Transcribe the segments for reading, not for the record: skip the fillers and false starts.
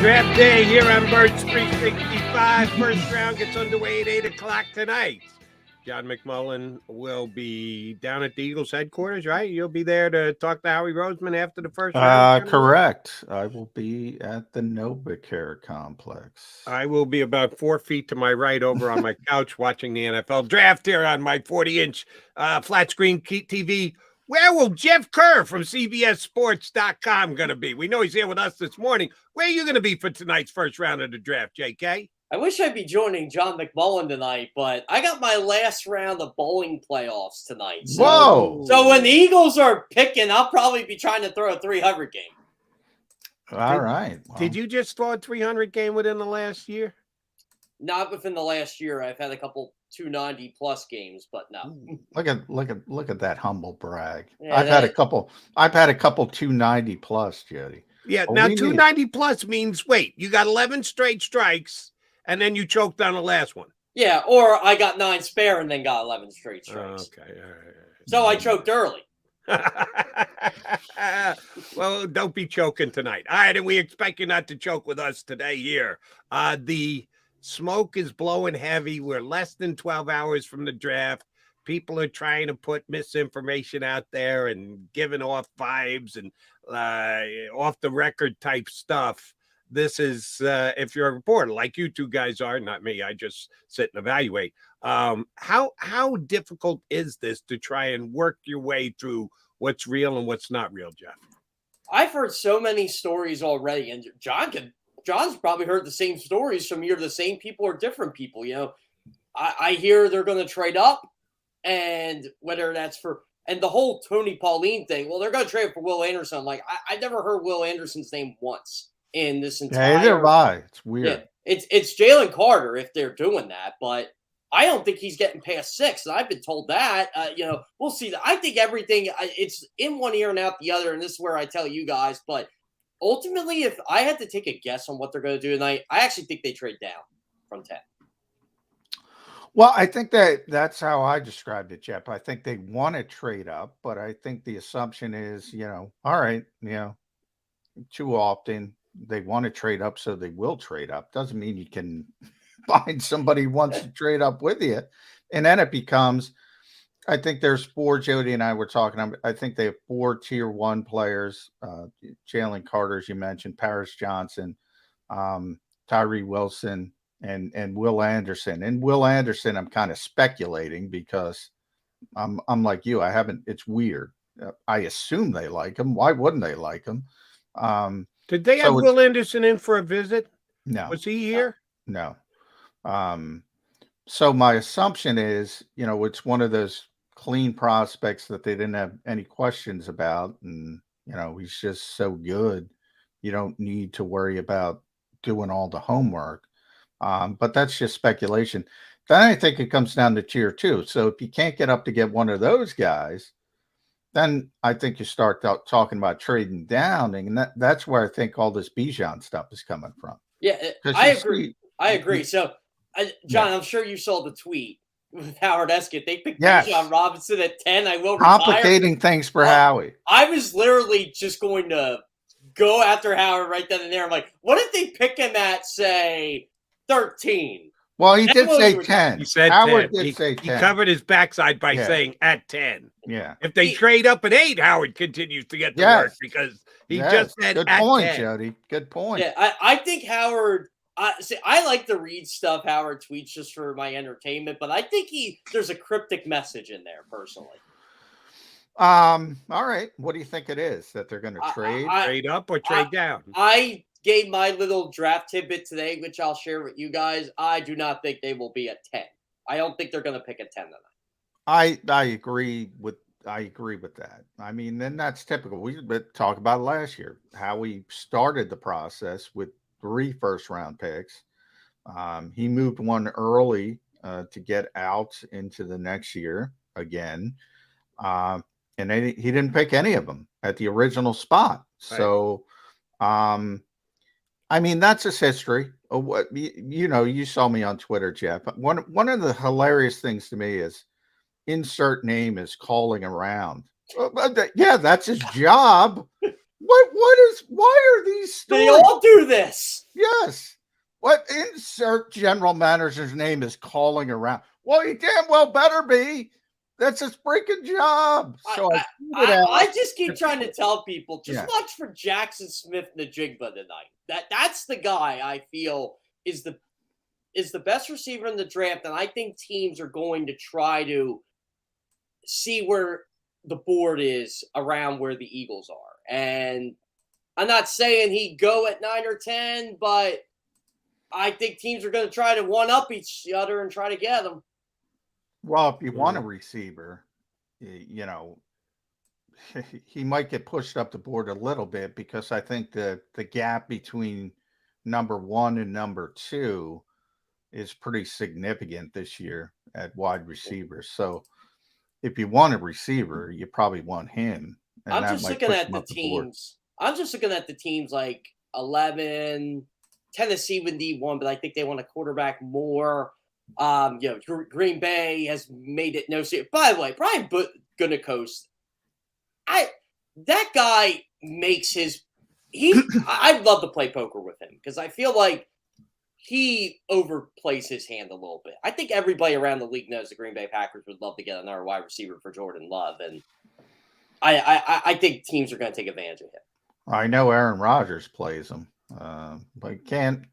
Draft day here on Birds 365. First round gets underway at 8 o'clock tonight. John McMullen will be down at the Eagles headquarters, right? You'll be there to talk to Howie Roseman after the first round? Correct. I will be at the Kerr complex. I will be about 4 feet to my right over on my couch watching the NFL draft here on my 40-inch flat screen TV. Where will Jeff Kerr from CBSSports.com going to be? We know he's here with us this morning. Where are you going to be for tonight's first round of the draft, JK? I wish I'd be joining John McMullen tonight, but I got my last round of bowling playoffs tonight. So, Whoa! So when the Eagles are picking, I'll probably be trying to throw a 300 game. All right. Well, did you just throw a 300 game within the last year? Not within the last year. I've had a couple 290 plus games, but no. Look at that humble brag. Yeah, I've had a couple 290 plus, Jody. Yeah. Now 290 plus means you got 11 straight strikes. And then you choked on the last one. Yeah, or I got 9 spare and then got 11 straight strikes. Okay, all right. So I choked early. Well, don't be choking tonight. All right, and we expect you not to choke with us today here. The smoke is blowing heavy. We're less than 12 hours from the draft. People are trying to put misinformation out there and giving off vibes and off the record type stuff. This is, if you're a reporter like you two guys are, not me, I just sit and evaluate. How difficult is this to try and work your way through what's real and what's not real, Jeff? I've heard so many stories already, and John's probably heard the same stories from either the same people or different people. You know, I hear they're going to trade up, and whether that's and the whole Tony Pauline thing, well, they're going to trade for Will Anderson. Like, I never heard Will Anderson's name once in this entire. Neither have I. It's weird. Yeah, it's Jalen Carter if they're doing that, but I don't think he's getting past 6. And I've been told that. We'll see. I think everything it's in one ear and out the other, and this is where I tell you guys. But ultimately, if I had to take a guess on what they're going to do tonight, I actually think they trade down from 10. Well, I think that's how I described it, Jeff. I think they want to trade up, but I think the assumption is, all right, too often they want to trade up, so they will trade up. Doesn't mean you can find somebody who wants to trade up with you. And then it becomes, I think there's 4, Jody and I were talking, I think they have 4 tier 1 players, Jalen Carter, as you mentioned, Paris Johnson, Tyree Wilson, and Will Anderson. And Will Anderson, I'm kind of speculating because I'm like you. It's weird. I assume they like him. Why wouldn't they like him? Did they have Will Anderson in for a visit? No. Was he here? No. So my assumption is, it's one of those clean prospects that they didn't have any questions about. And, he's just so good. You don't need to worry about doing all the homework. But that's just speculation. Then I think it comes down to tier 2. So if you can't get up to get one of those guys, then I think you start talking about trading down, and that's where I think all this Bijan stuff is coming from. Yeah, I agree. I agree. So, John, I'm sure you saw the tweet with Howard Eskin. They picked Bijan Robinson at 10. I will complicating things for Howie. I was literally just going to go after Howard right then and there. I'm like, what if they pick him at, say, 13? Well, he did say 10. He said Howard 10. did say 10. He covered his backside by saying at 10. Yeah. If they trade up at 8, Howard continues to get the work because he just said good at point, 10. Jody. Good point. Yeah, I think Howard. I like to read stuff Howard tweets just for my entertainment, but I think there's a cryptic message in there personally. All right. What do you think it is that they're going to trade? Trade up or trade down? I gave my little draft tidbit today, which I'll share with you guys. I do not think they will be at 10. I don't think they're going to pick at 10 tonight. I agree with that. I mean, then that's typical. We talked about it last year, how we started the process with 3 first-round picks. He moved one early to get out into the next year again. And he didn't pick any of them at the original spot. Right. So, I mean, that's his history. What you saw me on Twitter, Jeff. One of the hilarious things to me is insert name is calling around. Yeah, that's his job. Why are these stories? They all do this. Yes. What insert general manager's name is calling around? Well, he damn well better be. That's his freaking job. So I just keep trying to tell people, just Yeah. watch for Jackson Smith-Njigba tonight. That's the guy I feel is the best receiver in the draft, and I think teams are going to try to see where the board is around where the Eagles are. And I'm not saying he'd go at 9 or 10, but I think teams are going to try to one-up each other and try to get him. Well, if you want a receiver, you know, he might get pushed up the board a little bit because I think the gap between number 1 and number 2 is pretty significant this year at wide receiver. So if you want a receiver, you probably want him. And I'm just looking at the teams. I'm just looking at the teams like 11. Tennessee would need one, but I think they want a quarterback more. Green Bay has made it no secret. By the way, Brian Gutekunst, that guy makes I'd love to play poker with him because I feel like he overplays his hand a little bit. I think everybody around the league knows the Green Bay Packers would love to get another wide receiver for Jordan Love, and I think teams are going to take advantage of him. I know Aaron Rodgers plays him, but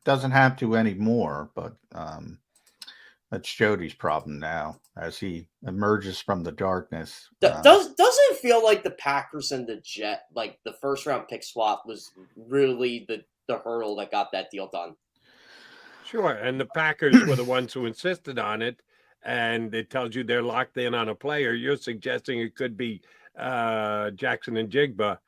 doesn't have to anymore. But that's Jody's problem now as he emerges from the darkness. Doesn't it feel like the Packers and the Jet, like the first round pick swap, was really the hurdle that got that deal done? Sure, and the Packers were the ones who insisted on it, and it tells you they're locked in on a player. You're suggesting it could be Jackson and Jigba.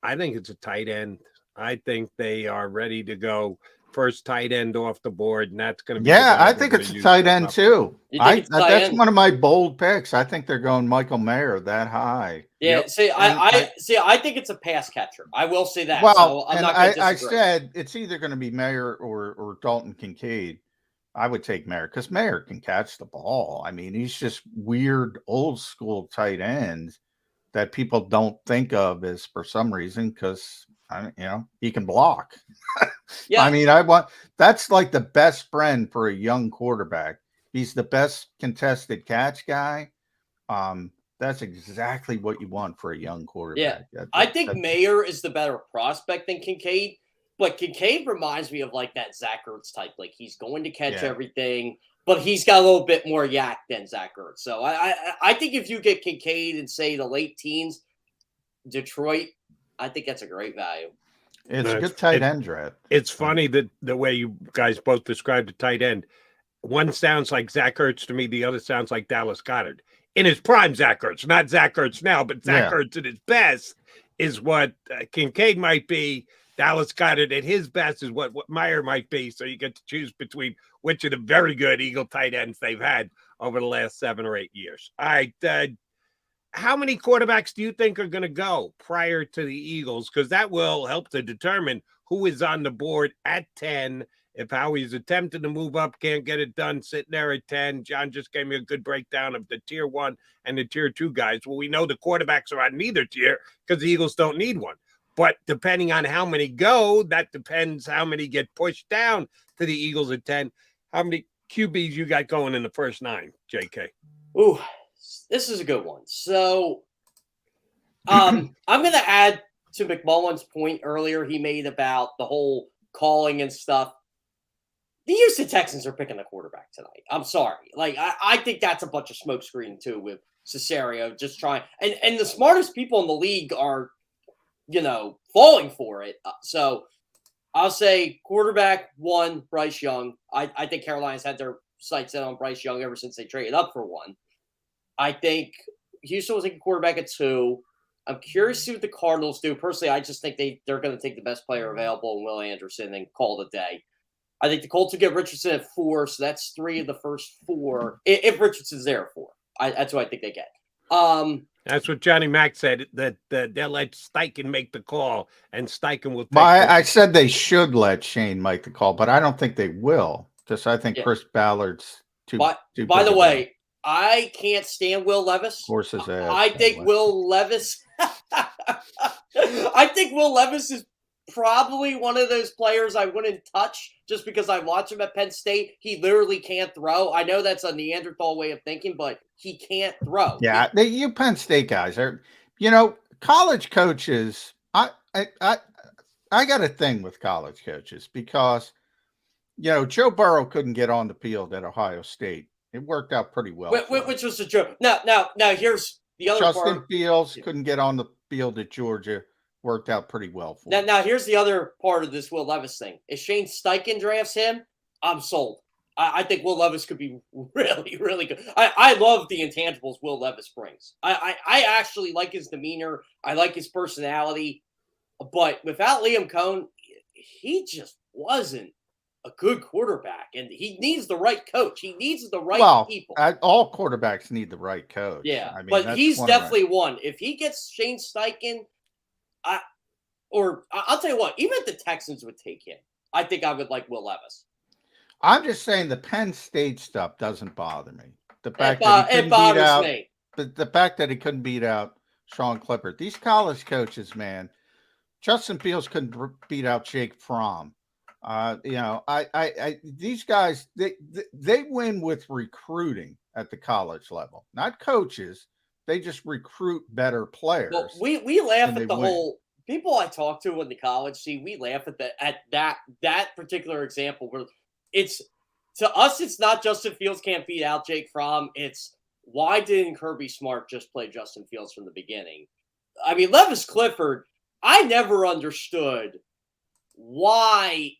I think it's a tight end. I think they are ready to go first tight end off the board, and that's going to be. Yeah, I think it's a tight end too. That's one of my bold picks. I think they're going Michael Mayer that high. Yeah, yep. I think it's a pass catcher. I will say that. Well, so I'm not going to disagree. I said it's either going to be Mayer or Dalton Kincaid. I would take Mayer because Mayer can catch the ball. I mean, he's just weird old school tight end that people don't think of as for some reason because he can block. Yeah, I mean, that's like the best friend for a young quarterback. He's the best contested catch guy. That's exactly what you want for a young quarterback. Yeah, I think Mayer is the better prospect than Kincaid, but Kincaid reminds me of like that Zach Ertz type. Like he's going to catch everything, but he's got a little bit more yak than Zach Ertz. So I think if you get Kincaid in say the late teens, Detroit, I think that's a great value. It's a good tight end draft. It's funny that the way you guys both described the tight end. One sounds like Zach Ertz to me. The other sounds like Dallas Goedert. In his prime, Zach Ertz. Not Zach Ertz now, but Zach Ertz at his best is what Kincaid might be. Dallas Goedert at his best is what Mayer might be. So you get to choose between which of the very good Eagle tight ends they've had over the last 7 or 8 years. All right. How many quarterbacks do you think are going to go prior to the Eagles? Because that will help to determine who is on the board at 10. If Howie's attempting to move up, can't get it done, sitting there at 10. John just gave me a good breakdown of the tier 1 and the tier 2 guys. Well, we know the quarterbacks are on neither tier because the Eagles don't need one. But depending on how many go, that depends how many get pushed down to the Eagles at 10. How many QBs you got going in the first 9, JK? Ooh, this is a good one. So I'm going to add to McMullen's point earlier he made about the whole calling and stuff. The Houston Texans are picking a quarterback tonight. I'm sorry. Like, I think that's a bunch of smokescreen, too, with Cesario just trying. And the smartest people in the league are, falling for it. So I'll say quarterback 1, Bryce Young. I think Carolina's had their sights set on Bryce Young ever since they traded up for 1. I think Houston will take a quarterback at 2. I'm curious to see what the Cardinals do. Personally, I just think they're going to take the best player available in Will Anderson and call it a day. I think the Colts will get Richardson at 4, so that's 3 of the first 4. If Richardson's there at 4, that's what I think they get. That's what Johnny Mack said, that they'll let Steichen make the call, and Steichen will take I said they should let Shane make the call, but I don't think they will. Just I think Chris Ballard's too By the way, I can't stand Will Levis. Horses ass. I think Will Levis I think Will Levis is probably one of those players I wouldn't touch just because I watch him at Penn State. He literally can't throw. I know that's a Neanderthal way of thinking, but he can't throw. Yeah, you Penn State guys are, college coaches. I got a thing with college coaches because, Joe Burrow couldn't get on the field at Ohio State. It worked out pretty well. Which was a joke. Now, here's the other Justin part. Fields couldn't get on the field at Georgia. Worked out pretty well for him. Now, here's the other part of this Will Levis thing. If Shane Steichen drafts him, I'm sold. I think Will Levis could be really, really good. I love the intangibles Will Levis brings. I actually like his demeanor. I like his personality. But without Liam Cohn, he just wasn't a good quarterback. And he needs the right coach. He needs the right people. All quarterbacks need the right coach. Yeah, I mean, but he's definitely one. If he gets Shane Steichen, I'll tell you what, even if the Texans would take him, I think I would like Will Levis. I'm just saying the Penn State stuff doesn't bother me. The fact it bothers me. The fact that he couldn't beat out Sean Clifford. These college coaches, man. Justin Fields couldn't beat out Jake Fromm. These guys, they win with recruiting at the college level, not coaches. They just recruit better players. Well, we laugh at the whole people I talk to in the college scene. We laugh at that particular example where it's to us. It's not Justin Fields can't beat out Jake Fromm. It's why didn't Kirby Smart just play Justin Fields from the beginning? I mean, Levis Clifford. I never understood why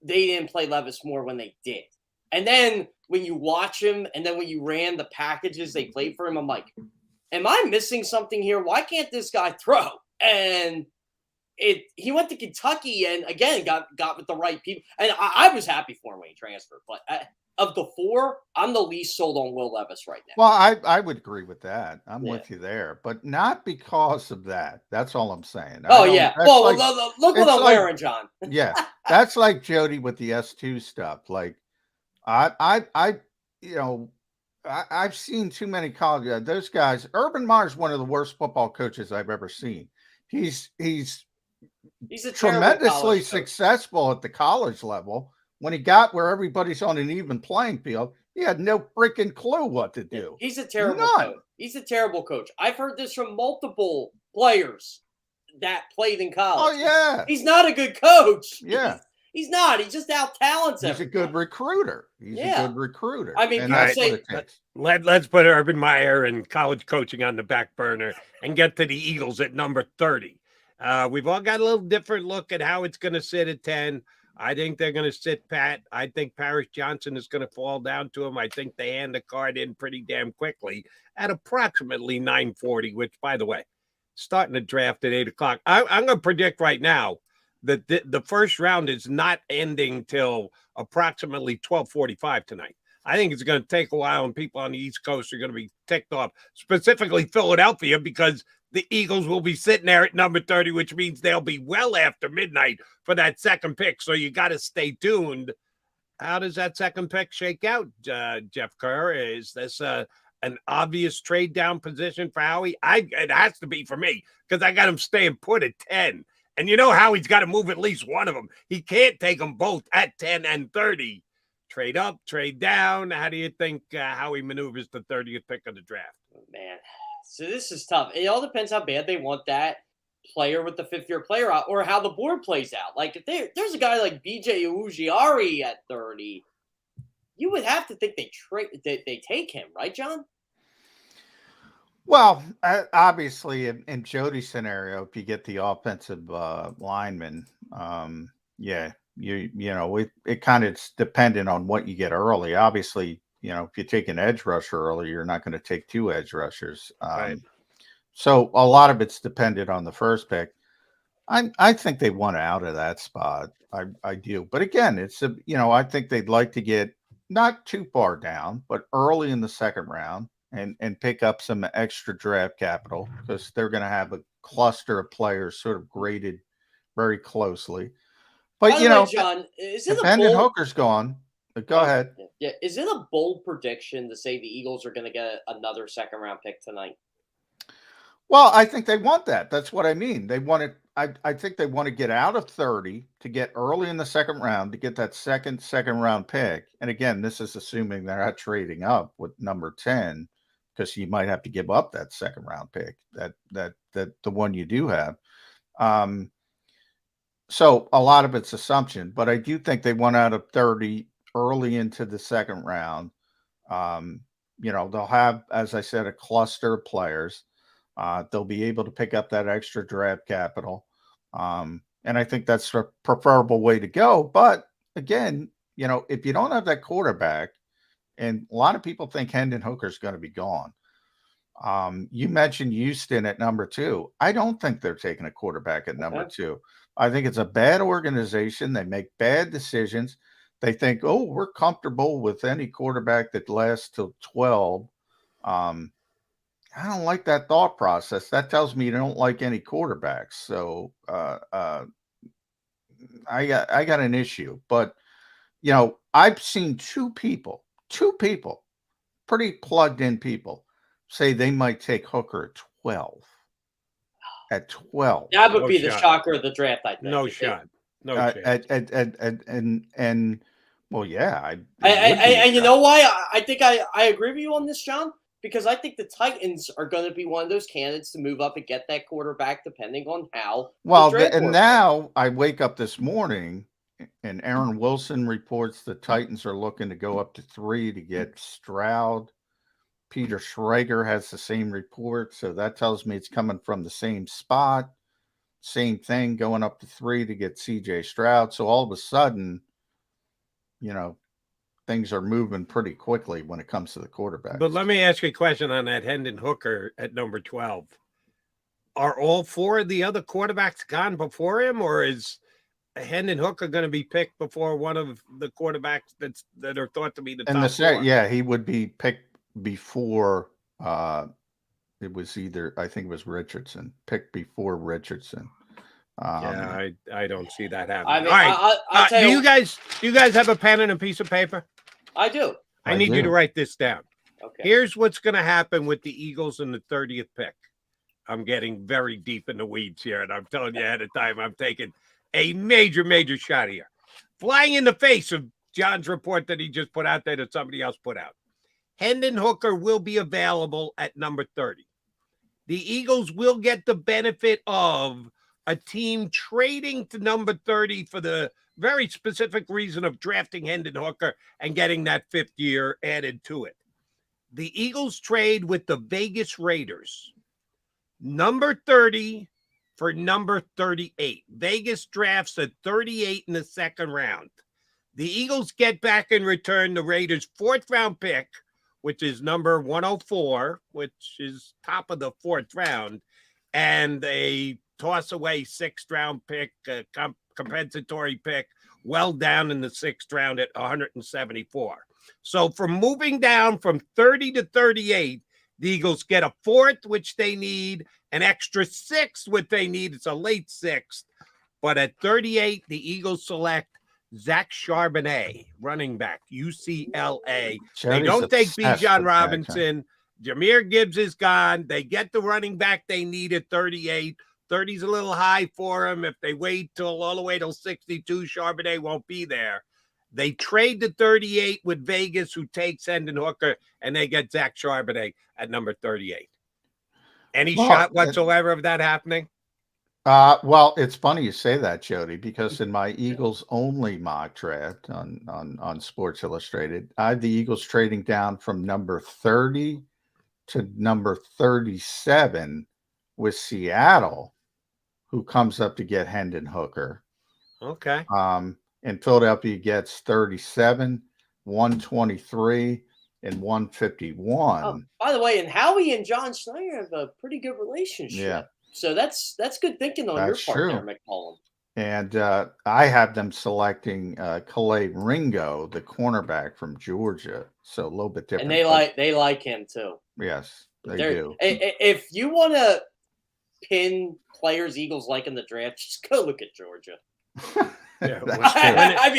they didn't play Levis more when they did. And then when you watch him and then when you ran the packages they played for him, I'm like, am I missing something here? Why can't this guy throw? And he went to Kentucky and, again, got with the right people. And I was happy for him when he transferred. But of the four, I'm the least sold on Will Levis right now. Well, I would agree with that. I'm with you there. But not because of that. That's all I'm saying. Oh, yeah. Well, look what I'm wearing, John. Yeah. That's like Jody with the S2 stuff. Like, I've seen too many college. Those guys. Urban Meyer's one of the worst football coaches I've ever seen. He's a tremendously successful at the college level. When he got where everybody's on an even playing field, he had no freaking clue what to do. He's a terrible coach. He's a terrible coach. I've heard this from multiple players that played in college. Oh, yeah. He's not a good coach. Yeah. He's not. He's just out-talents He's a good recruiter. He's a good recruiter. I mean, let's put Urban Meyer and college coaching on the back burner and get to the Eagles at number 30. We've all got a little different look at how it's going to sit at 10. I think they're going to sit pat. I think Paris Johnson is going to fall down to him. I think they hand the card in pretty damn quickly at approximately 9:40, which, by the way, starting the draft at 8 o'clock. I'm going to predict right now that the first round is not ending till approximately 12:45 tonight. I think it's going to take a while, and people on the East Coast are going to be ticked off, specifically Philadelphia, because the Eagles will be sitting there at number 30, which means they'll be well after midnight for that second pick. So you got to stay tuned. How does that second pick shake out, Jeff Kerr? Is this an obvious trade down position for Howie? It has to be for me because I got him staying put at 10. And you know Howie's got to move at least one of them. He can't take them both at 10 and 30. Trade up, trade down. How do you think Howie maneuvers the 30th pick of the draft? Oh, man. So this is tough. It all depends how bad they want that player with the fifth-year player out or how the board plays out. Like, if there's a guy like B.J. Ujiri at 30, you would have to think they take him, right, John? Well, obviously, in Jody's scenario, if you get the offensive lineman, it kind of is dependent on what you get early. Obviously, if you take an edge rusher early, you're not going to take two edge rushers. Right. So a lot of it's dependent on the first pick. I think they want out of that spot. I do. But again, I think they'd like to get not too far down, but early in the second round and pick up some extra draft capital because they're going to have a cluster of players sort of graded very closely. But, John, is it dependent Hooker's gone. But go ahead. Yeah, is it a bold prediction to say the Eagles are going to get another second-round pick tonight? Well, I think they want that. That's what I mean. They want it I think they want to get out of 30 to get early in the second round to get that second round pick. And again, this is assuming they're not trading up with number 10, because you might have to give up that second round pick, that the one you do have. So a lot of it's assumption, but I do think they want out of 30 early into the second round. They'll have, as I said, a cluster of players. They'll be able to pick up that extra draft capital. And I think that's a preferable way to go. But again, if you don't have that quarterback, and a lot of people think Hendon Hooker is going to be gone. You mentioned Houston at number 2. I don't think they're taking a quarterback at number 2. I think it's a bad organization. They make bad decisions. They think, oh, we're comfortable with any quarterback that lasts till 12. I don't like that thought process. That tells me you don't like any quarterbacks. So I got an issue. But I've seen two people, pretty plugged in people, say they might take Hooker at 12. At 12, that would be the shocker of the draft. I think. No shot. No chance. And well, yeah. And you know why? I think I agree with you on this, John. Because I think the Titans are going to be one of those candidates to move up and get that quarterback, depending on how. Well, and now I wake up this morning, and Aaron Wilson reports the Titans are looking to go up to 3 to get Stroud. Peter Schrager has the same report, so that tells me it's coming from the same spot. Same thing, going up to 3 to get C.J. Stroud. So all of a sudden, things are moving pretty quickly when it comes to the quarterback. But let me ask you a question on that Hendon Hooker at number 12. Are all 4 of the other quarterbacks gone before him, or is Hendon Hooker going to be picked before one of the quarterbacks that are thought to be the top 4? Yeah, he would be picked before it was either, I think it was Richardson, picked before Richardson. I don't see that happening. I mean, all right. Do you guys have a pen and a piece of paper? I do. I need you to write this down. Okay. Here's what's going to happen with the Eagles in the 30th pick. I'm getting very deep in the weeds here, and I'm telling you ahead of time, I'm taking a major, major shot here. Flying in the face of John's report that he just put out there that somebody else put out. Hendon Hooker will be available at number 30. The Eagles will get the benefit of a team trading to number 30 for the very specific reason of drafting Hendon Hooker and getting that 5th year added to it. The Eagles trade with the Vegas Raiders. Number 30 for number 38. Vegas drafts at 38 in the second round. The Eagles get back in return the Raiders' 4th round pick, which is number 104, which is top of the 4th round, and a toss away 6th round pick, compensatory pick, well down in the 6th round at 174. So from moving down from 30 to 38, the Eagles get a 4th, which they need, an extra 6th, which they need. It's a late 6th. But at 38, the Eagles select Zach Charbonnet, running back, UCLA. They don't take Bijan Robinson. Jahmyr Gibbs is gone. They get the running back they need at 38. 30's a little high for him. If they wait till all the way till 62, Charbonnet won't be there. They trade the 38 with Vegas, who takes Hendon Hooker, and they get Zach Charbonnet at number 38. Any shot whatsoever of that happening? Well, it's funny you say that, Jody, because in my Eagles only mock draft on Sports Illustrated, I have the Eagles trading down from number 30 to number 37 with Seattle, who comes up to get Hendon Hooker. Okay. And Philadelphia gets 37, 123, and 151. Oh, by the way, and Howie and John Schneider have a pretty good relationship. Yeah. So that's good thinking on your part there, McMullen. And I have them selecting Calais Ringo, the cornerback from Georgia. So a little bit different. And they like him too. Yes, they do. If you want to pin players Eagles like in the draft, just go look at Georgia. Yeah,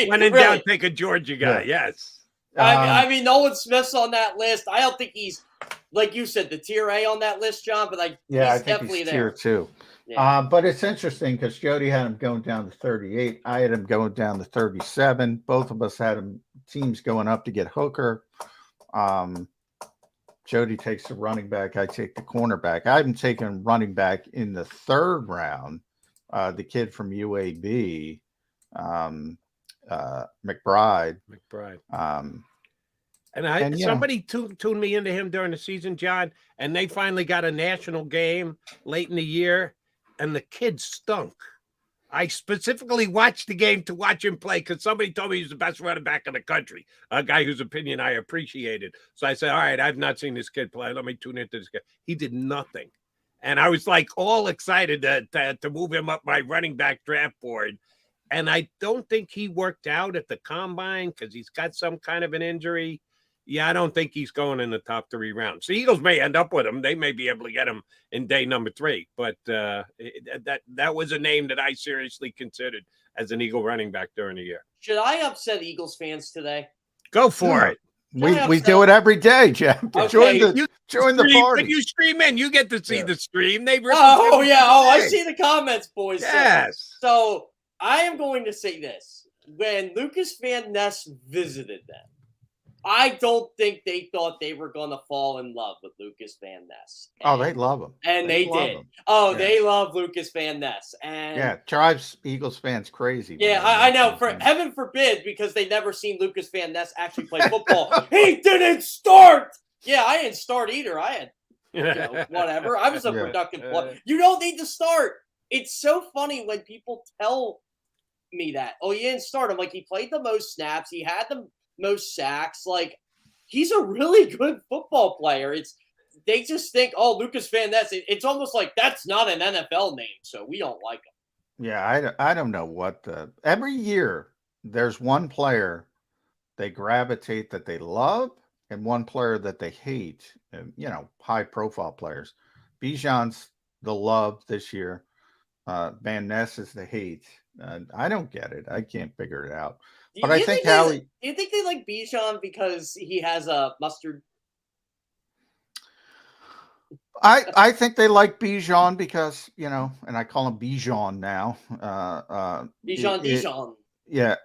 when in doubt, take a Georgia guy. Yeah. Yes. I mean, Nolan Smith's on that list. I don't think he's, like you said, the tier A on that list, John, but he's I think definitely he's there. tier 2. Yeah. But it's interesting because Jody had him going down to 38. I had him going down to 37. Both of us had him teams going up to get Hooker. Jody takes the running back. I take the cornerback. I haven't taken running back in the third round. The kid from UAB, McBride. And somebody tuned me into him during the season, John, and they finally got a national game late in the year, and the kid stunk. I specifically watched the game to watch him play because somebody told me he's the best running back in the country, a guy whose opinion I appreciated. So I said, all right, I've not seen this kid play. Let me tune into this guy. He did nothing. And I was like all excited to move him up my running back draft board. And I don't think he worked out at the combine because he's got some kind of an injury. Yeah, I don't think he's going in the top 3 rounds. The Eagles may end up with him. They may be able to get him in day number 3. But that was a name that I seriously considered as an Eagle running back during the year. Should I upset Eagles fans today? Go for it. We do it every day, Jeff. Okay. Join the party. When you stream in, you get to see the stream. I see the comments, boys. Yes. So I am going to say this. When Lucas Van Ness visited them, I don't think they thought they were going to fall in love with Lucas Van Ness. They love him. And they did. Him. They love Lucas Van Ness. And drives Eagles fans crazy. Yeah, I know. For heaven forbid, because they never seen Lucas Van Ness actually play football. He didn't start. Yeah, I didn't start either. I had whatever. I was a productive player. You don't need to start. It's so funny when people tell me that. Oh, you didn't start. I'm like, he played the most snaps. He had the most sacks. Like, he's a really good football player. They just think, oh, Lucas Van Ness. It's almost like that's not an NFL name, so we don't like him. Yeah, I don't know what every year there's one player they gravitate that they love and one player that they hate. High profile players. Bijan's the love this year. Van Ness is the hate. I don't get it. I can't figure it out. But I think Howie. Do you think they like Bijan because he has a mustard? I think they like Bijan because and I call him Bijan now. Bijan. Yeah,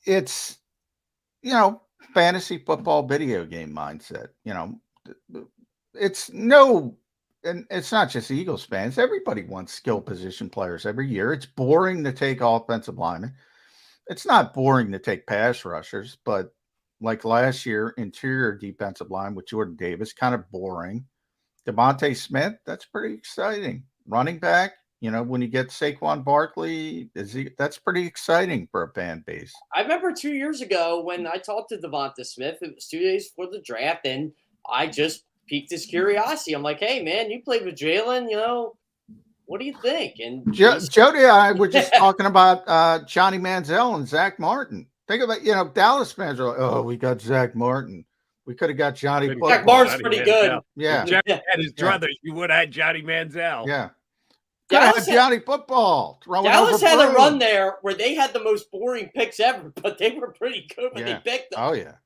it's fantasy football video game mindset. It's and it's not just Eagles fans. Everybody wants skill position players every year. It's boring to take offensive linemen. It's not boring to take pass rushers, but like last year, interior defensive line with Jordan Davis, kind of boring. Devontae Smith, that's pretty exciting. Running back, when you get Saquon Barkley, that's pretty exciting for a fan base. I remember 2 years ago when I talked to Devontae Smith. It was 2 days before the draft, and I just piqued his curiosity. I'm like, hey, man, you played with Jalen, what do you think? And Jody and I were just talking about Johnny Manziel and Zach Martin. Think about, Dallas fans are like, oh, we got Zach Martin. We could have got Johnny. Zach Martin's pretty good. Yeah. Jeff had his brothers. You would have had Johnny Manziel. Yeah. Dallas had Johnny football. Dallas had a run there where they had the most boring picks ever, but they were pretty good when they picked them. Oh, yeah.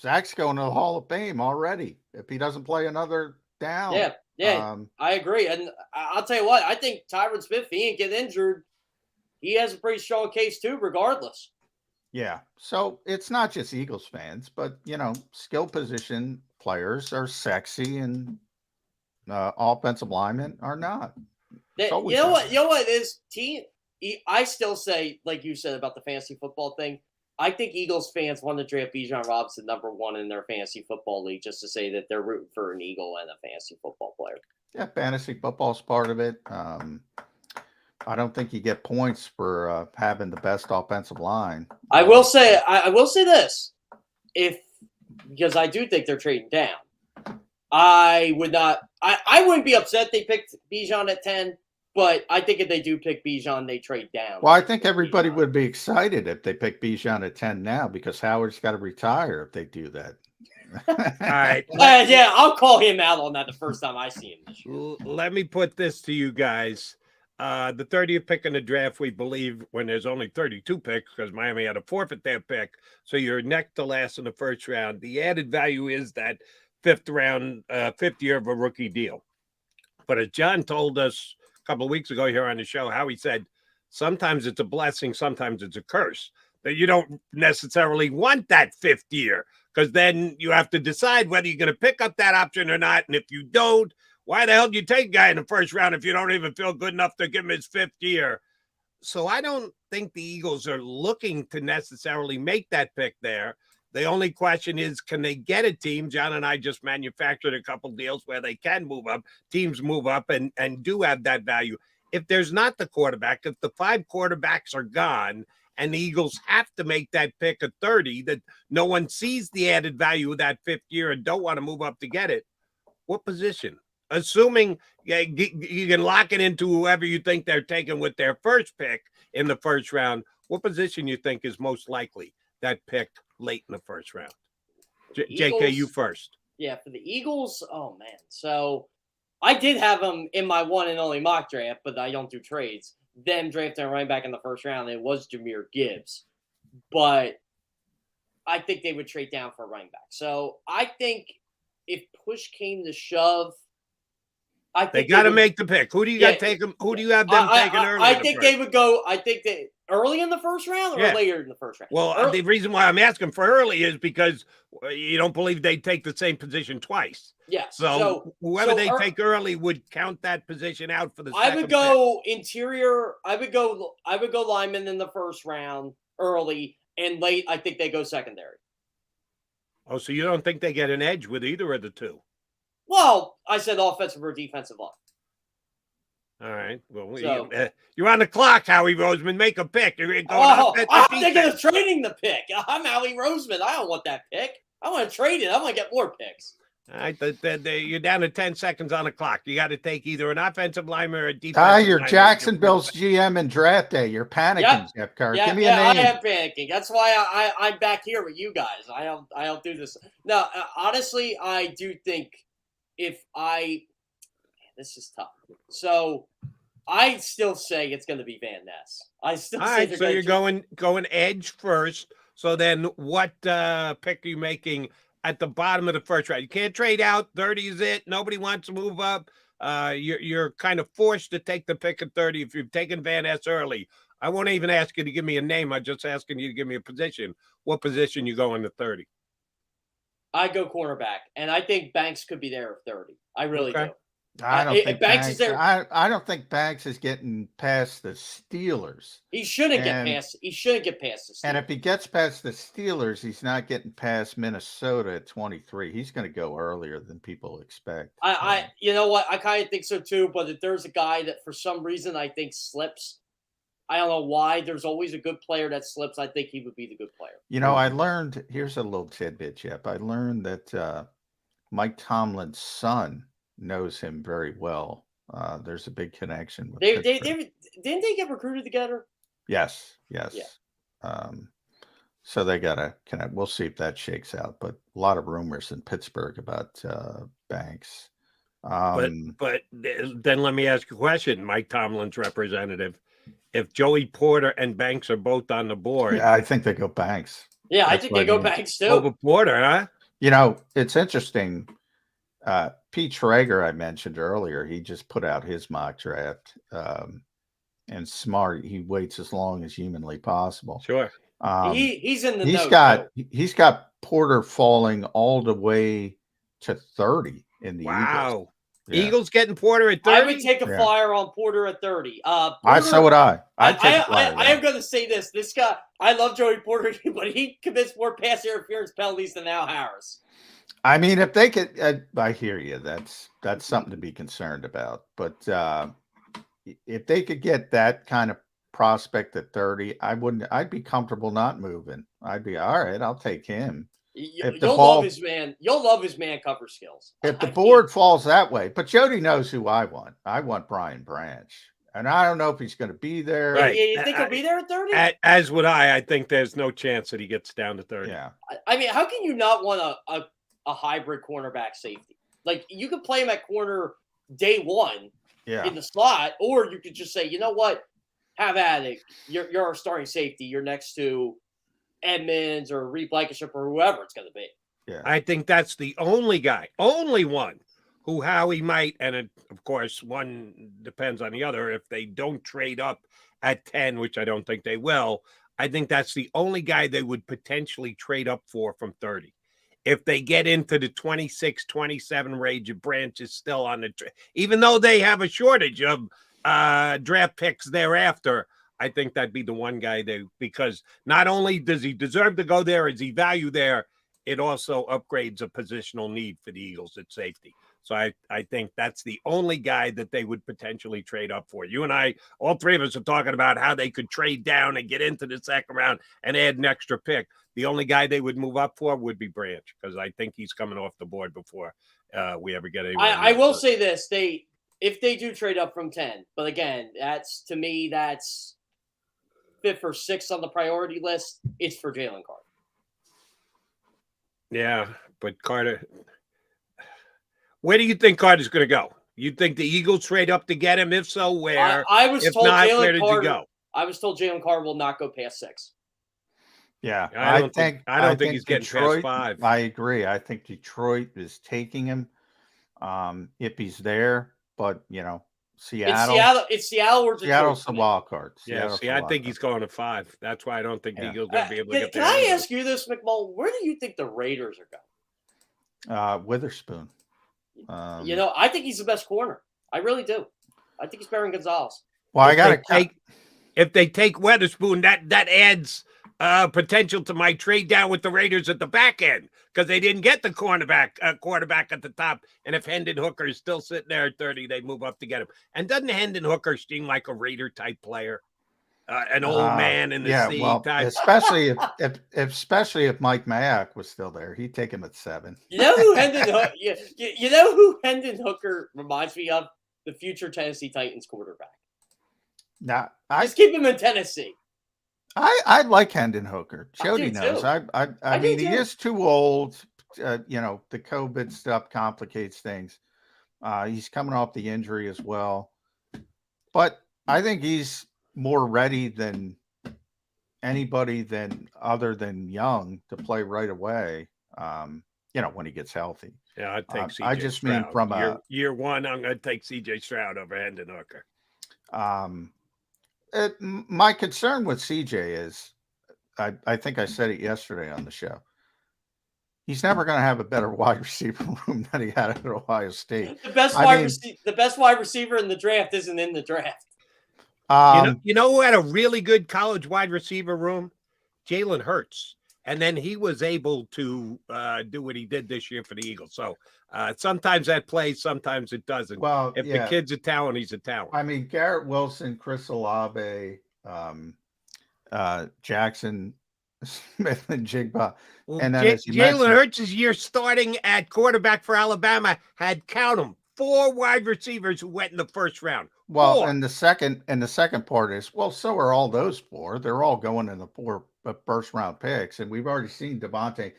Zach's going to the Hall of Fame already if he doesn't play another down. Yeah, I agree. And I'll tell you what, I think Tyron Smith, he ain't get injured. He has a pretty strong case too, regardless. Yeah. So it's not just Eagles fans, but, skill position players are sexy and offensive linemen are not. You know what it is? I still say, like you said about the fantasy football thing, I think Eagles fans want to draft Bijan Robinson #1 in their fantasy football league just to say that they're rooting for an Eagle and a fantasy football player. Yeah, fantasy football is part of it. I don't think you get points for having the best offensive line. I will say this, because I do think they're trading down. I wouldn't be upset they picked Bijan at 10. But I think if they do pick Bijan, they trade down. Well, I think everybody would be excited if they pick Bijan at 10 now because Howard's got to retire if they do that. All right. Yeah, I'll call him out on that the first time I see him this year. Let me put this to you guys. The 30th pick in the draft, we believe, when there's only 32 picks, because Miami had to forfeit their pick. So you're next to last in the first round. The added value is that fifth year of a rookie deal. But as John told us a couple of weeks ago here on the show, Howie said, sometimes it's a blessing, sometimes it's a curse. That you don't necessarily want that 5th year, because then you have to decide whether you're going to pick up that option or not. And if you don't, why the hell do you take a guy in the first round if you don't even feel good enough to give him his 5th year? So I don't think the Eagles are looking to necessarily make that pick there. The only question is, can they get a team? John and I just manufactured a couple deals where they can move up. Teams move up and do have that value. If there's not the quarterback, if the 5 quarterbacks are gone and the Eagles have to make that pick at 30, that no one sees the added value of that 5th year and don't want to move up to get it, what position? Assuming you can lock it into whoever you think they're taking with their first pick in the first round, what position you think is most likely that pick late in the first round? JK, you first. Yeah, for the Eagles, oh, man. So I did have them in my one and only mock draft, but I don't do trades. Them drafting a running back in the first round, it was Jahmyr Gibbs. But I think they would trade down for a running back. So I think if push came to shove, I think they got to make the pick. Who do you got taking? Who do you have them taking early? I think they would go. I think that early in the first round or later in the first round. Well, the reason why I'm asking for early is because you don't believe they take the same position twice. Yeah. So whoever they take early would count that position out for the. I would go interior. I would go lineman in the first round early, and late I think they go secondary. Oh, so you don't think they get an edge with either of the two? Well, I said offensive or defensive line. All right. Well, you're on the clock, Howie Roseman. Make a pick. You're going I'm thinking of trading the pick. I'm Howie Roseman. I don't want that pick. I want to trade it. I want to get more picks. All right. You're down to 10 seconds on the clock. You got to take either an offensive lineman or a defensive lineman. You're Jacksonville's GM in draft day. You're panicking, Jeff Kerr. Give me a name. I am panicking. That's why I'm back here with you guys. I don't do this. No, honestly, I do think this is tough. So I still say it's going to be Van Ness. I still say so you're going edge first. So then what pick are you making at the bottom of the first round? You can't trade out. 30 is it. Nobody wants to move up. You're kind of forced to take the pick at 30 if you've taken Van Ness early. I won't even ask you to give me a name. I'm just asking you to give me a position. What position you go in the 30? I go cornerback, and I think Banks could be there at 30. I really do. I don't think Banks is there. I don't think Banks is getting past the Steelers. He shouldn't get past. He shouldn't get past the Steelers. And if he gets past the Steelers, he's not getting past Minnesota at 23. He's going to go earlier than people expect. You know what? I kind of think so too. But if there's a guy that for some reason I think slips, I don't know why. There's always a good player that slips. I think he would be the good player. You know, I learned. Here's a little tidbit, Jeff. I learned that Mike Tomlin's son knows him very well. There's a big connection with didn't they get recruited together? Yes. Yeah. So they gotta connect. We'll see if that shakes out. But a lot of rumors in Pittsburgh about Banks. But then let me ask you a question, Mike Tomlin's representative. If Joey Porter and Banks are both on the board, yeah, I think they go Banks. Yeah, I think they go Banks too. Over Porter, huh? You know, it's interesting. Pete Schrager, I mentioned earlier, he just put out his mock draft. And smart, he waits as long as humanly possible. Sure. He's in the he's got Porter falling all the way to 30 in the Eagles. Yeah. Eagles getting Porter at 30? I would take a flyer on Porter at 30. So would I. I am going to say this. This guy, I love Joey Porter, but he commits more pass interference penalties than Al Harris. I mean, if they could, I hear you. That's something to be concerned about. But if they could get that kind of prospect at 30, I'd be comfortable not moving. I'd be all right. I'll take him. You'll love his man. You'll love his man cover skills. If the board falls that way, but Jody knows who I want. I want Brian Branch, and I don't know if he's going to be there. Right. You think he'll be there at 30? As would I. I think there's no chance that he gets down to 30. Yeah. I mean, how can you not want a hybrid cornerback safety? Like, you could play him at corner day one in the slot, or you could just say, you know what, have at it. You're our starting safety. You're next to Edmonds or Reed Blankenship or whoever it's going to be. Yeah. I think that's the only one who Howie might, and of course, one depends on the other. If they don't trade up at 10, which I don't think they will, I think that's the only guy they would potentially trade up for from 30. If they get into the 26, 27 range, if Branch is still on the even though they have a shortage of draft picks thereafter, I think that'd be the one guy because not only does he deserve to go there, is he value there, it also upgrades a positional need for the Eagles at safety. So I think that's the only guy that they would potentially trade up for. You and I, all three of us, are talking about how they could trade down and get into the second round and add an extra pick. The only guy they would move up for would be Branch, because I think he's coming off the board before we ever get anywhere. I will say this: if they do trade up from 10, but again, to me, that's 5th or 6th on the priority list. It's for Jalen Carter. Yeah, but Carter. Where do you think Carter's going to go? You think the Eagles trade up to get him? If so, where? I was if told not, Jalen where did Carter. you go? I was told Jalen Carter will not go past 6. Yeah, I don't think he's getting Detroit, past 5. I agree. I think Detroit is taking him if he's there, but Seattle. It's Seattle or Detroit. Seattle's the wild card. I think he's going to 5. That's why I don't think the Eagles are going to be able to get there. Can I ask you this, McMullen? Where do you think the Raiders are going? Witherspoon. I think he's the best corner. I really do. I think he's better than Gonzalez. Well, if they take Witherspoon, that adds potential to my trade down with the Raiders at the back end, because they didn't get the quarterback at the top. And if Hendon Hooker is still sitting there at 30, they move up to get him. And doesn't Hendon Hooker seem like a Raider type player? An old man in the sea type. Especially if Mike Mayock was still there, he'd take him at 7. You know who Hendon Hooker reminds me of? The future Tennessee Titans quarterback. Just keep him in Tennessee. I like Hendon Hooker. Jody knows. I mean, he is too old. The COVID stuff complicates things. He's coming off the injury as well, but I think he's more ready than anybody other than Young to play right away. When he gets healthy. Yeah, I'd take CJ I just Stroud. mean from year one, I'm going to take CJ Stroud over Hendon Hooker. My concern with CJ is, I think I said it yesterday on the show. He's never going to have a better wide receiver room than he had at Ohio State. The best wide receiver in the draft isn't in the draft. You know who had a really good college wide receiver room? Jalen Hurts. And then he was able to do what he did this year for the Eagles. So sometimes that plays, sometimes it doesn't. Well, if the kid's a talent, he's a talent. I mean, Garrett Wilson, Chris Olave, Jackson Smith, and Jigba. And then Jalen Hurts' year starting at quarterback for Alabama had, count them, 4 wide receivers who went in the first round. Well, 4. and the second part is, so are all those 4. They're all going in the 4 first round picks, and we've already seen Devontae.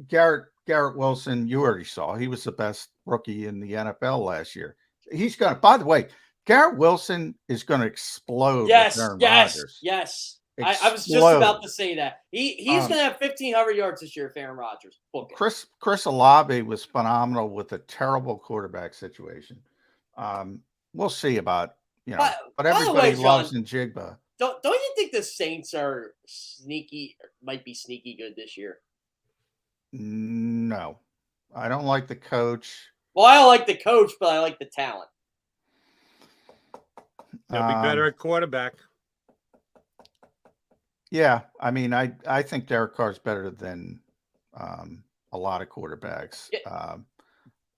Garrett Wilson, you already saw. He was the best rookie in the NFL last year. He's going to, by the way, Garrett Wilson is going to explode. Yes. I was just about to say that. He's going to have 1,500 yards this year if Aaron Rodgers. Chris Olave was phenomenal with a terrible quarterback situation. We'll see about, but everybody loves Njigba. Don't you think the Saints are might be sneaky good this year? No, I don't like the coach. Well, I don't like the coach, but I like the talent. They'll be better at quarterback. Yeah, I mean, I think Derek Carr's better than a lot of quarterbacks. Yeah.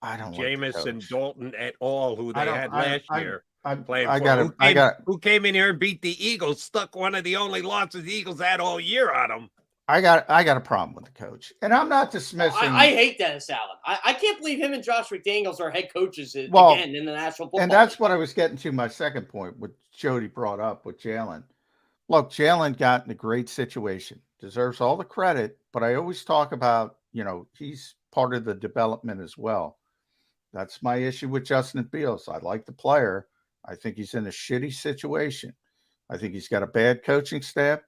I don't Jameis like and Dalton at all, who they had last year. Who came in here and beat the Eagles, stuck one of the only losses the Eagles had all year on them. I got a problem with the coach, and I'm not dismissing. I hate Dennis Allen. I can't believe him and Josh McDaniels are head coaches again in the National Football And that's League. what I was getting to. My second point, what Jody brought up with Jalen. Look, Jalen got in a great situation, deserves all the credit, but I always talk about, he's part of the development as well. That's my issue with Justin Fields. I like the player. I think he's in a shitty situation. I think he's got a bad coaching staff.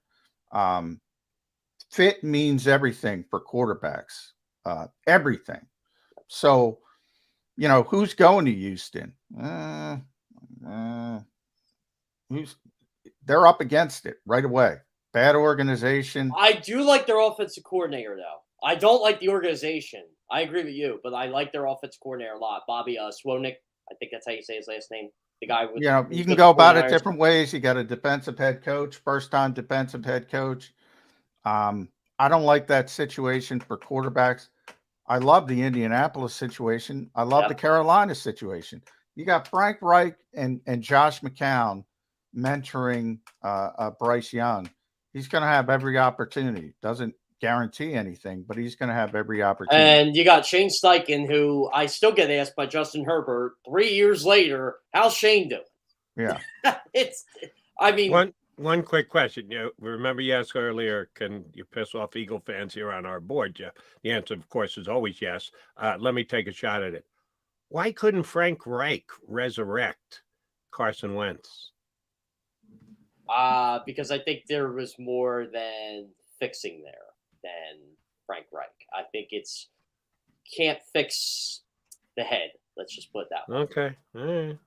Fit means everything for quarterbacks, everything. So who's going to Houston? They're up against it right away. Bad organization. I do like their offensive coordinator, though. I don't like the organization. I agree with you, but I like their offensive coordinator a lot. Bobby Swonick, I think that's how you say his last name. The guy with You can go about it different ways. You got a defensive head coach, first-time defensive head coach. I don't like that situation for quarterbacks. I love the Indianapolis situation. I love the Carolina situation. You got Frank Reich and Josh McCown mentoring Bryce Young. He's going to have every opportunity. Doesn't guarantee anything, but he's going to have every opportunity. And you got Shane Steichen, who I still get asked by Justin Herbert 3 years later, how's Shane doing? Yeah. One quick question. Remember you asked earlier, can you piss off Eagle fans here on our board, Jeff? The answer, of course, is always yes. Let me take a shot at it. Why couldn't Frank Reich resurrect Carson Wentz? Because I think there was more than fixing there than Frank Reich. I think can't fix the head. Let's just put it that way. Okay.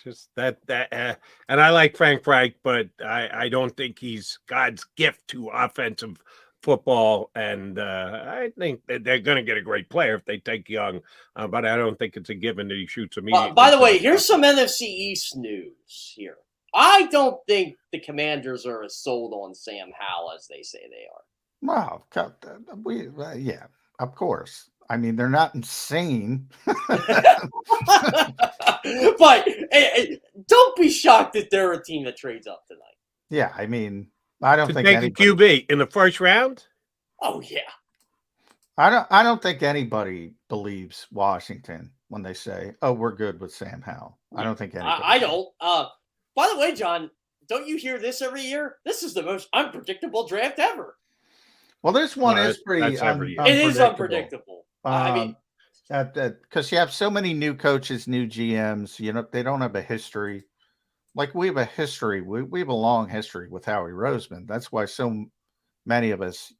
Just that. And I like Frank Reich, but I don't think he's God's gift to offensive football. And I think that they're going to get a great player if they take Young, but I don't think it's a given that he shoots immediately. By the way, here's some NFC East news here. I don't think the Commanders are as sold on Sam Howell as they say they are. Wow. Yeah, of course. I mean, they're not insane. But don't be shocked that they're a team that trades up tonight. Yeah, I mean, I don't think take a QB in the first round. Oh yeah. I don't think anybody believes Washington when they say, "Oh, we're good with Sam Howell." I don't think anybody. I don't. By the way, John, don't you hear this every year? This is the most unpredictable draft ever. Well, this one is pretty. It is unpredictable. I mean, because you have so many new coaches, new GMs. They don't have a history. Like we have a history. We have a long history with Howie Roseman. That's why so many of us,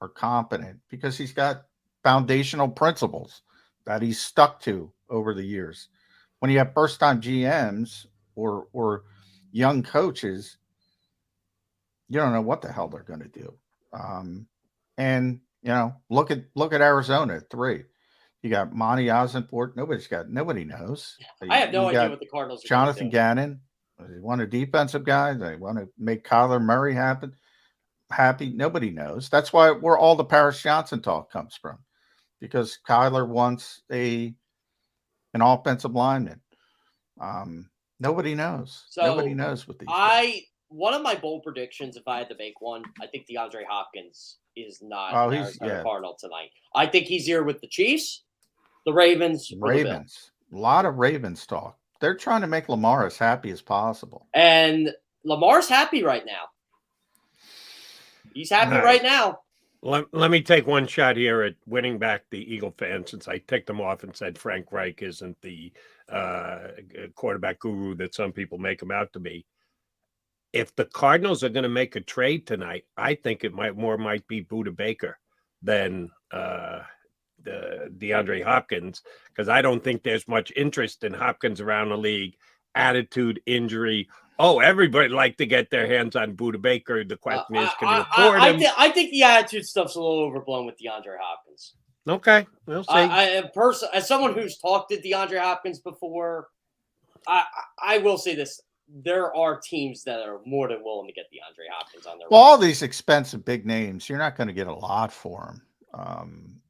are competent, because he's got foundational principles that he's stuck to over the years. When you have first-time GMs or young coaches, you don't know what the hell they're going to do. And look at Arizona at 3. You got Monty Ossenfort. Nobody knows. I have no idea what the Cardinals are Jonathan doing. Gannon. They want a defensive guy. They want to make Kyler Murray happy. Nobody knows. That's where all the Paris Johnson talk comes from, because Kyler wants an offensive lineman. Nobody knows. So Nobody knows what these. One of my bold predictions, if I had to make one, I think DeAndre Hopkins is not a Cardinal tonight. I think he's here with the Chiefs, the Ravens. A lot of Ravens talk. They're trying to make Lamar as happy as possible. And Lamar's happy right now. He's happy right now. Let me take one shot here at winning back the Eagle fans, since I ticked them off and said Frank Reich isn't the quarterback guru that some people make him out to be. If the Cardinals are going to make a trade tonight, I think it might be Budda Baker than the DeAndre Hopkins, because I don't think there's much interest in Hopkins around the league. Attitude, injury. Oh, everybody like to get their hands on Budda Baker. The question is, can you afford him? I think the attitude stuff's a little overblown with DeAndre Hopkins. Okay, we'll see. As someone who's talked to DeAndre Hopkins before, I will say this. There are teams that are more than willing to get DeAndre Hopkins on their Well, all these expensive big names, you're not going to get a lot for them.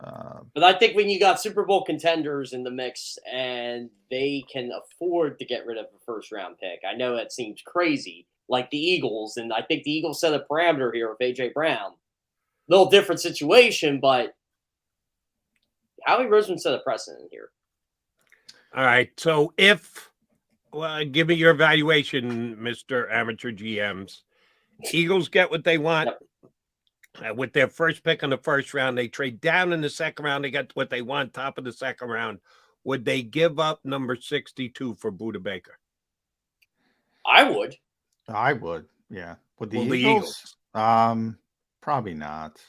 But I think when you got Super Bowl contenders in the mix and they can afford to get rid of a first-round pick, I know that seems crazy, like the Eagles, and I think the Eagles set a parameter here with A.J. Brown. Little different situation, but Howie Roseman set a precedent here. All right, so give me your evaluation, Mr. Amateur GMs. Eagles get what they want. With their first pick in the first round, they trade down in the second round. They got what they want, top of the second round. Would they give up number 62 for Budda Baker? I would. Yeah. With the Eagles? Probably not.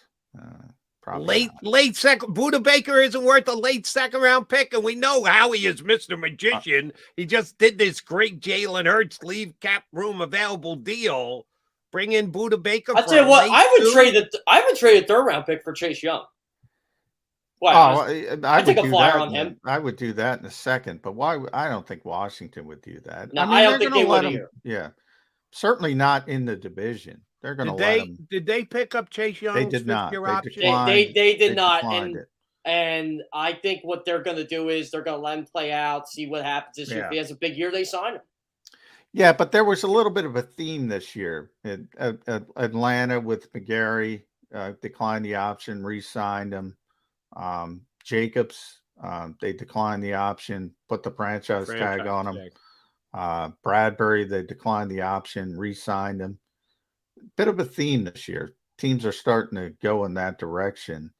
Probably Late second. Buda Baker isn't worth a late second round pick, and we know Howie is Mr. Magician. He just did this great Jalen Hurts leave cap room available deal. Bring in Buda Baker. I'll tell you what, I would trade a third round pick for Chase Young. Wow, I take a flyer on him. I would do that in a second, but why? I don't think Washington would do that. No, I don't think they would either. Yeah, certainly not in the division. They're going to let him. Did they pick up Chase Young? They did not. They did not. And I think what they're going to do is they're going to let him play out, see what happens this year. If he has a big year, they sign him. Yeah, but there was a little bit of a theme this year. Atlanta with McGarry declined the option, re-signed him. Jacobs, they declined the option, put the franchise tag on him. Bradbury, they declined the option, re-signed him. Bit of a theme this year. Teams are starting to go in that direction.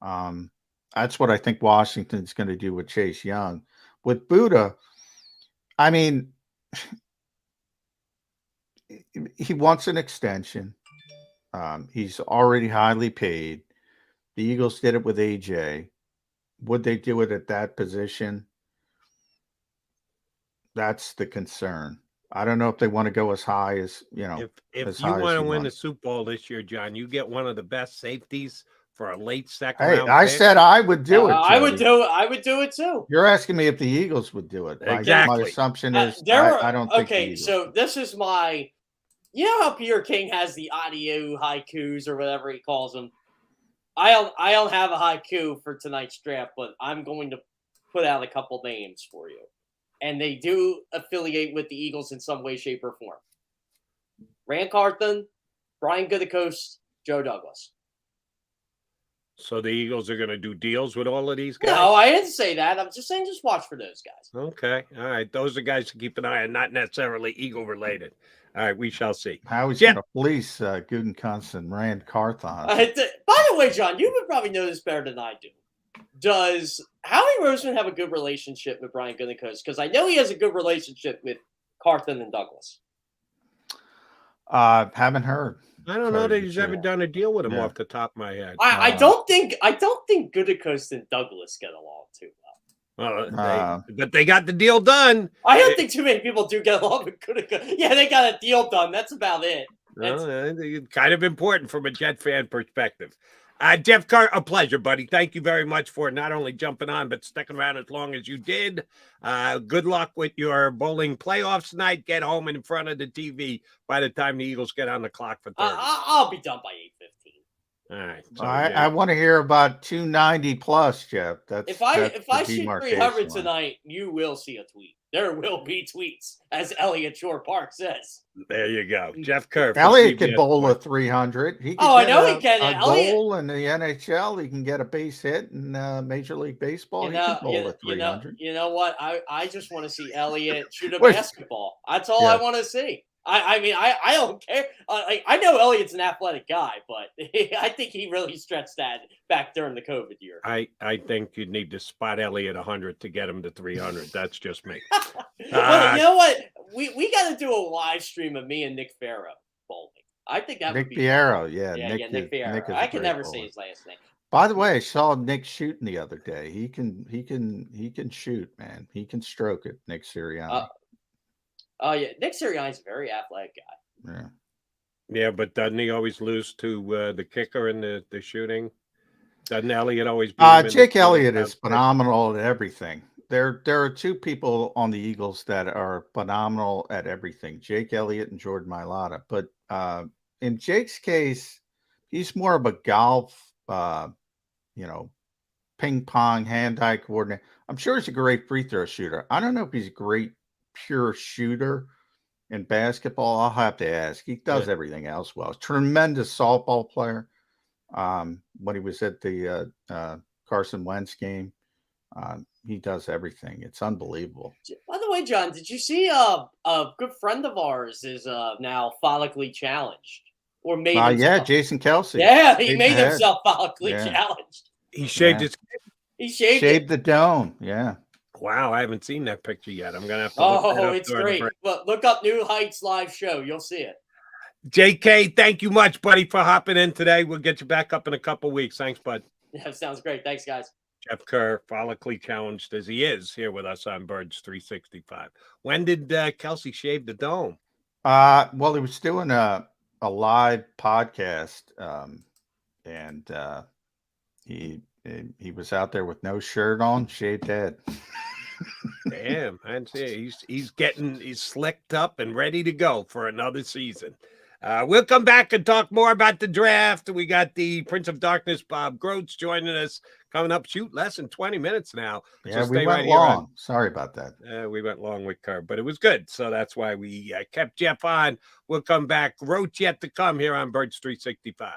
That's what I think Washington's going to do with Chase Young. With Buda, I mean, he wants an extension. He's already highly paid. The Eagles did it with AJ. Would they do it at that position? That's the concern. I don't know if they want to go as high as, If you want to win the Super Bowl this year, John, you get one of the best safeties for a late second round I pick. said I would do it. I would do it too. You're asking me if the Eagles would do it. Exactly. My assumption is I don't think. Okay, so this is my. You know how Pierre King has the audio haikus or whatever he calls them. I don't have a haiku for tonight's draft, but I'm going to put out a couple names for you. And they do affiliate with the Eagles in some way, shape, or form. Rand Carthen, Brian Gutekunst, Joe Douglas. So the Eagles are going to do deals with all of these guys? No, I didn't say that. I'm just saying just watch for those guys. Okay. All right. Those are guys to keep an eye on, not necessarily Eagle-related. All right. We shall see. Howie's going to police Gutekunst and Rand Carthon. By the way, John, you would probably know this better than I do. Does Howie Roseman have a good relationship with Brian Gutekunst? Because I know he has a good relationship with Carthen and Douglas. Haven't heard. I don't know that he's ever done a deal with him off the top of my head. I don't think Gutekunst and Douglas get along too well. But they got the deal done. I don't think too many people do get along with Gutekunst. Yeah, they got a deal done. That's about it. It's kind of important from a Jet fan perspective. Jeff Kerr, a pleasure, buddy. Thank you very much for not only jumping on, but sticking around as long as you did. Good luck with your bowling playoffs tonight. Get home in front of the TV by the time the Eagles get on the clock for Thursday. I'll be done by 8:15. All right. So I want to hear about 290 plus, Jeff. If I shoot 300 tonight, you will see a tweet. There will be tweets, as Elliot Shore Park says. There you go. Jeff Kerr. Elliot could bowl a 300. I know he can. A goal in the NHL. He can get a base hit in Major League Baseball. He can bowl a 300. You know what? I just want to see Elliot shoot a basketball. That's all I want to see. I mean, I don't care. I know Elliott's an athletic guy, but I think he really stretched that back during the COVID year. I think you need to spot Elliott 100 to get him to 300. That's just me. Well, you know what? We got to do a live stream of me and Nick Farrow bowling. I think that would be Fierro, Nick Farrow. I can never say his last name. By the way, I saw Nick shooting the other day. He can shoot, man. He can stroke it. Nick Sirianni. Oh yeah, Nick Sirianni's a very athletic guy. Yeah, but doesn't he always lose to the kicker in the shooting? Doesn't Elliott always? Jake Elliott is phenomenal at everything. There are two people on the Eagles that are phenomenal at everything: Jake Elliott and Jordan Mailata. But in Jake's case, he's more of a golf, ping pong, hand-eye coordinator. I'm sure he's a great free throw shooter. I don't know if he's a great pure shooter in basketball. I'll have to ask. He does everything else well. Tremendous softball player. When he was at the Carson Wentz game, he does everything. It's unbelievable. By the way, John, did you see a good friend of ours is now follically challenged or made himself? Jason Kelsey. Yeah, he made himself follically challenged. He shaved his. He shaved the dome. Yeah. Wow, I haven't seen that picture yet. I'm gonna have to. It's great. Look up New Heights live show. You'll see it. JK, thank you much, buddy, for hopping in today. We'll get you back up in a couple weeks. Thanks, bud. Yeah, sounds great. Thanks, guys. Jeff Kerr, follically challenged as he is, here with us on Birds 365. When did Kelsey shave the dome? Well, he was doing a live podcast, and he was out there with no shirt on, shaved head. Damn, I'd say he's slicked up and ready to go for another season. We'll come back and talk more about the draft. We got the Prince of Darkness, Bob Groats, joining us coming up. Shoot, less than 20 minutes now. Yeah, so we went long. Sorry about that. We went long with Kerr, but it was good. So that's why we kept Jeff on. We'll come back. Roach yet to come here on Birds 365.